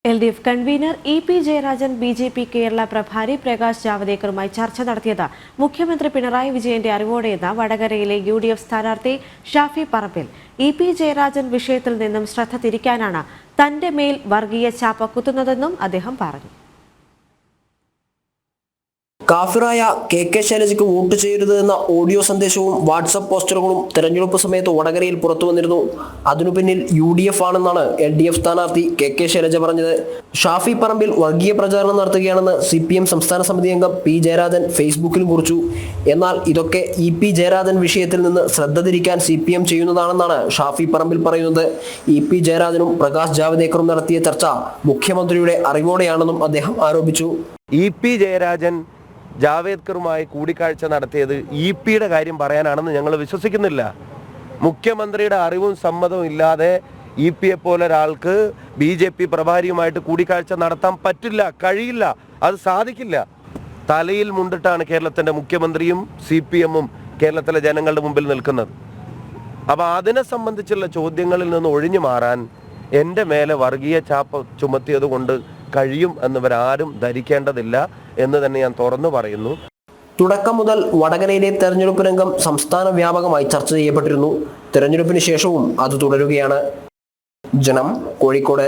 LDF convenor E P. Jayarajan BJP. Kerala പ്രഭാരി പ്രകാശ് ജാവദേക്കറുമായി ചർച്ച നടത്തിയത് മുഖ്യമന്ത്രി പിണറായി വിജയന്റെ അറിവോടെയെന്ന് വടകരയിലെ UDF സ്ഥാനാർത്ഥി ഷാഫി പറമ്പിൽ. ഇ.പി. ജയരാജൻ വിഷയത്തിൽ നിന്നും ശ്രദ്ധ തിരിക്കാനാണ് തന്റെ മേൽ വർഗീയ ചാപ്പ കുത്തുന്നതെന്നും അദ്ദേഹം പറഞ്ഞു. കാഫിറായ കെ ശൈലജയ്ക്ക് വോട്ട് ചെയ്യരുത് എന്ന ഓഡിയോ സന്ദേശവും വാട്സപ്പ് പോസ്റ്ററുകളും തെരഞ്ഞെടുപ്പ് സമയത്ത് വടകരയിൽ പുറത്തു വന്നിരുന്നു. അതിനു പിന്നിൽ UDF ആണെന്നാണ് LDF സ്ഥാനാർത്ഥി കെ ശൈലജ പറഞ്ഞത്. ഷാഫി പറമ്പിൽ വർഗീയ പ്രചാരണം നടത്തുകയാണെന്ന് CPM സംസ്ഥാന സമിതി അംഗം P. ജയരാജൻ ഫേസ്ബുക്കിൽ കുറിച്ചു. എന്നാൽ ഇതൊക്കെ ഇ.പി. ജയരാജൻ വിഷയത്തിൽ നിന്ന് ശ്രദ്ധ തിരിക്കാൻ CPM ചെയ്യുന്നതാണെന്നാണ് ഷാഫി പറമ്പിൽ പറയുന്നത്. ഇ.പി. ജയരാജനും പ്രകാശ് ജാവദേക്കറും നടത്തിയ ചർച്ച മുഖ്യമന്ത്രിയുടെ അറിവോടെയാണെന്നും അദ്ദേഹം ആരോപിച്ചു. ഇ.പി. ജയരാജൻ ജാവേദ്കറുമായി കൂടിക്കാഴ്ച നടത്തിയത് ഇ.പിയുടെ കാര്യം പറയാനാണെന്ന് ഞങ്ങൾ വിശ്വസിക്കുന്നില്ല. മുഖ്യമന്ത്രിയുടെ അറിവും സമ്മതവും ഇല്ലാതെ ഇ.പിയെ പോലെ ഒരാൾക്ക് BJP പ്രഭാരിയുമായിട്ട് കൂടിക്കാഴ്ച നടത്താൻ പറ്റില്ല, കഴിയില്ല, അത് സാധിക്കില്ല. തലയിൽ മുണ്ടിട്ടാണ് കേരളത്തിൻ്റെ മുഖ്യമന്ത്രിയും CPM-ഉം കേരളത്തിലെ ജനങ്ങളുടെ മുമ്പിൽ നിൽക്കുന്നത്. അപ്പോൾ അതിനെ സംബന്ധിച്ചുള്ള ചോദ്യങ്ങളിൽ നിന്ന് ഒഴിഞ്ഞു മാറാൻ എൻ്റെ മേലെ വർഗീയ ചാപ്പ ചുമത്തിയത് കൊണ്ട് കഴിയും എന്നിവരാരും ധരിക്കേണ്ടതില്ല എന്ന് തന്നെ ഞാൻ തുറന്നു പറയുന്നു. തുടക്കം മുതൽ വടകരയിലെ തെരഞ്ഞെടുപ്പ് രംഗം സംസ്ഥാന വ്യാപകമായി ചർച്ച ചെയ്യപ്പെട്ടിരുന്നു. തെരഞ്ഞെടുപ്പിന് ശേഷവും അത് തുടരുകയാണ്. ജനം, കോഴിക്കോട്.